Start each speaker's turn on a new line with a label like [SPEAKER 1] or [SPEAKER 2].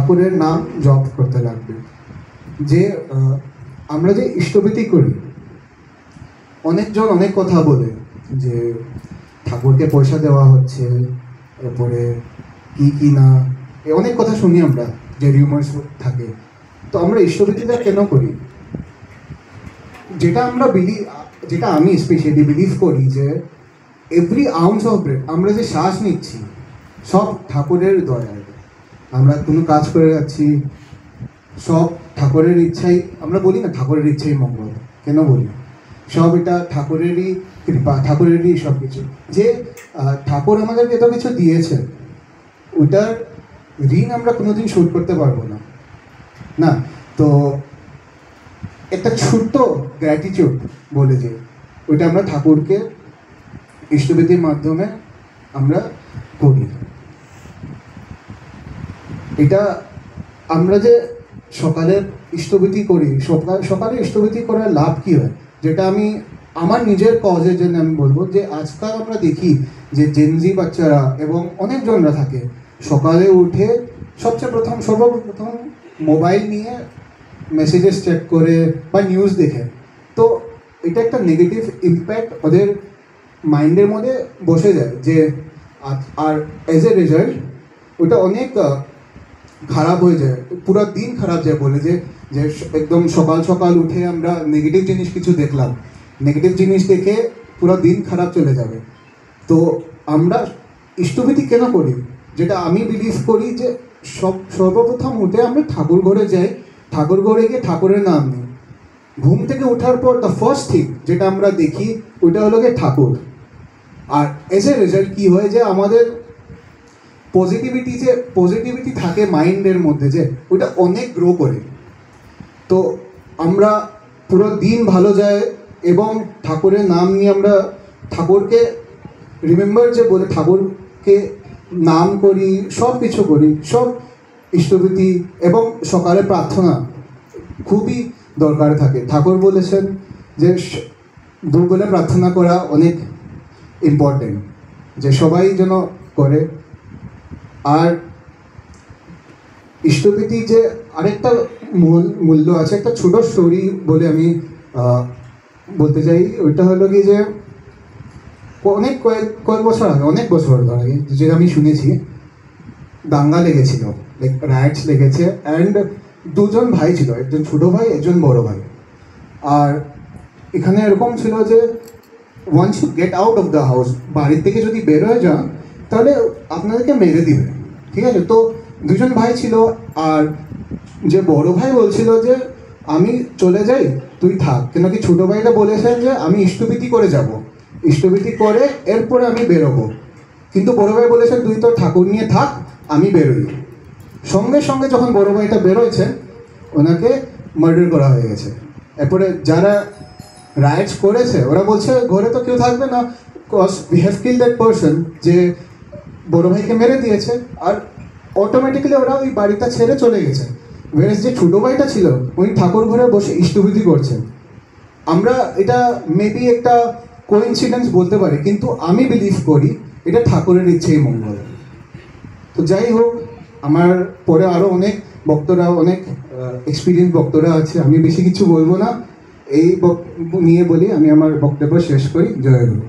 [SPEAKER 1] ঠাকুরের নাম জপ করতে লাগবে। যে আমরা যে ইষ্টভীতি করি, অনেকজন অনেক কথা বলে যে ঠাকুরকে পয়সা দেওয়া হচ্ছে, এরপরে কি না, অনেক কথা শুনি আমরা, যে রিউমার্স থাকে। তো আমরা ইষ্টভীতিটা কেন করি? যেটা আমি স্পেশালি বিলিভ করি যে এভরি আউন্স অফ ব্রেথ, আমরা যে শ্বাস নিচ্ছি সব ঠাকুরের দয়ায়। আমরা কোনো কাজ করে যাচ্ছি, সব ঠাকুরের ইচ্ছাই, আমরা বলি না ঠাকুরের ইচ্ছাই মঙ্গল, কেন বলি? সব এটা ঠাকুরেরই কৃপা, ঠাকুরেরই সব কিছু। যে ঠাকুর আমাদেরকে এত কিছু দিয়েছে, ওটার ঋণ আমরা কোনোদিন শোধ করতে পারবো না। না, তো একটা ছোট্ট গ্র্যাটিটিউড বলে যে ওইটা আমরা ঠাকুরকে ইষ্টভীতির মাধ্যমে আমরা করি। এটা আমরা যে সকালে ইষ্টভীতি করি, সকালে ইষ্টভীতি করার লাভ কী হয়, যেটা আমি আমার নিজের কজের জন্য আমি বলবো যে আজকাল আমরা দেখি যে জেনজি বাচ্চারা এবং অনেকজনরা থাকে সকালে উঠে সর্বপ্রথম মোবাইল নিয়ে মেসেজেস চেক করে বা নিউজ দেখে। তো এটা একটা নেগেটিভ ইম্প্যাক্ট ওদের মাইন্ডের মধ্যে বসে যায় যে, আর অ্যাজ এ রেজাল্ট ওটা অনেক খারাপ হয়ে যায়, পুরো দিন খারাপ যায়। বলে যে একদম সকাল উঠে আমরা নেগেটিভ জিনিস কিছু দেখলাম, নেগেটিভ জিনিস দেখে পুরো দিন খারাপ চলে যাবে। তো আমরা ইষ্টভীতি কেন করি? যেটা আমি বিলিভ করি যে সর্বপ্রথম উঠে আমরা ঠাকুর ঘরে যাই, ঠাকুর ঘরে গিয়ে ঠাকুরের নাম নিই। ঘুম থেকে ওঠার পর দ্য ফার্স্ট থিং যেটা আমরা দেখি ওইটা হলো গিয়ে ঠাকুর। আর এজ এ রেজাল্ট কী হয় যে আমাদের পজিটিভিটি থাকে মাইন্ডের মধ্যে, যে ওইটা অনেক গ্রো করে। তো আমরা পুরো দিন ভালো যায় এবং ঠাকুরের নাম নিয়ে আমরা ঠাকুরকে রিমেম্বার যে বলে ঠাকুরকে নাম করি, সব কিছু করি, সব ইষ্টভীতি এবং সকালে প্রার্থনা খুবই দরকার থাকে। ঠাকুর বলেছেন যে দুপুরে প্রার্থনা করা অনেক ইম্পর্টেন্ট, যে সবাই যেন করে। আর ইষ্টভীতি যে আরেকটা মূল্য আছে, একটা ছোট স্টোরি বলে আমি বলতে চাই। ওইটা হলো কি যে কয়েক বছর আগে যেটা আমি শুনেছি, দাঙ্গা লেগেছিল, রাইটস লেগেছে, অ্যান্ড দুজন ভাই ছিল, একজন ছোটো ভাই, একজন বড় ভাই। আর এখানে এরকম ছিল যে once you get out of the house, বাড়ির থেকে যদি বের হয়ে যান তাহলে আপনাদেরকে মেরে দিবে, ঠিক আছে? তো দুজন ভাই ছিল, আর যে বড় ভাই বলছিল যে আমি চলে যাই, তুই থাক, কেন কি ছোটো ভাইটা বলেছেন যে আমি ইষ্টভীতি করে যাব, ইষ্টভীতি করে এরপরে আমি বেরোবো। কিন্তু বড় ভাই বলেছেন তুই তো ঠাকুর নিয়ে থাক, আমি বেরোই। সঙ্গে সঙ্গে যখন বড় ভাইটা বেরোয়ছেন, ওনাকে মার্ডার করা হয়ে গেছে। এরপরে যারা রাইটস করেছে ওরা বলছে ঘরে তো কেউ থাকবে না, cause we have kill that person, যে বড় ভাইকে মেরে দিয়েছে। আর অটোমেটিক্যালি ওরা ওই বাড়িটা ছেড়ে চলে গেছে। ওয়ারেস যে ছোটো ভাইটা ছিল উনি ঠাকুর ঘরে বসে ইষ্টভীতি করছেন। আমরা এটা মেবি একটা কোইন্সিডেন্স বলতে পারি, কিন্তু আমি বিলিভ করি এটা ঠাকুরের ইচ্ছেই মঙ্গল। তো যাই হোক, আমার পরে আরও অনেক বক্তরা, অনেক এক্সপিরিয়েন্স বক্তরা আছে, আমি বেশি কিছু বলবো না। এই নিয়ে বলি আমি আমার বক্তব্য শেষ করি। জয় গুরু।